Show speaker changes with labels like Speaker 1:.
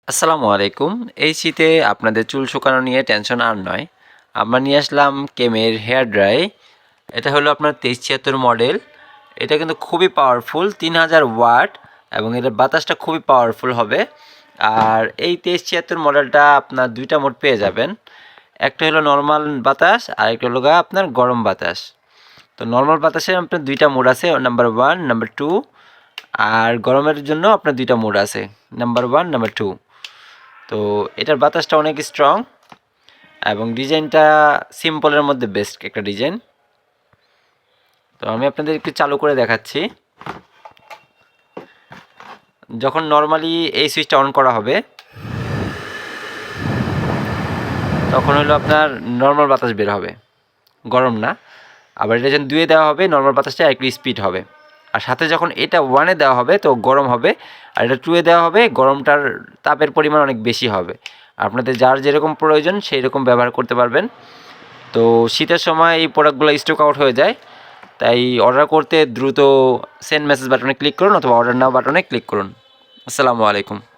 Speaker 1: আসসালামু আলাইকুম। এই শীতে আপনাদের চুল শুকানো নিয়ে টেনশন আর নয়। আমরা নিয়ে আসলাম কেমের হেয়ার ড্রাই। এটা হলো আপনার 2376 মডেল। এটা কিন্তু খুবই পাওয়ারফুল, 3000 ওয়াট, এবং এটার বাতাসটা খুবই পাওয়ারফুল হবে। আর এই 2376 মডেলটা আপনার দুইটা মোড পেয়ে যাবেন। একটা হলো নর্মাল বাতাস আর একটা হলো আপনার গরম বাতাস। তো নর্মাল বাতাসের আপনার দুইটা মোড আছে, নাম্বার 1, নাম্বার 2। আর গরমের জন্য আপনার দুইটা মোড আছে, নাম্বার 1, নাম্বার 2। তো এটার বাতাসটা অনেক স্ট্রং এবং ডিজাইনটা সিম্পলের মধ্যে বেস্ট একটা ডিজাইন। তো আমি আপনাদের একটু চালু করে দেখাচ্ছি। যখন নর্মালি এই সুইচটা অন করা হবে তখন হলো আপনার নর্মাল বাতাস বের হবে, গরম না। আবার এটা যখন 2-এ দেওয়া হবে নর্মাল বাতাসটা একটু স্পিড হবে। আর সাথে যখন এটা 1-এ দেওয়া হবে তো গরম হবে, আর এটা 2-এ দেওয়া হবে গরমটার তাপের পরিমাণ অনেক বেশি হবে। আপনাদের যার যেরকম প্রয়োজন সেই রকম ব্যবহার করতে পারবেন। তো শীতের সময় এই প্রোডাক্টগুলো স্টক আউট হয়ে যায়, তাই অর্ডার করতে দ্রুত সেন্ড মেসেজ বাটনে ক্লিক করুন অথবা অর্ডার নাও বাটনে ক্লিক করুন। আসসালামু আলাইকুম।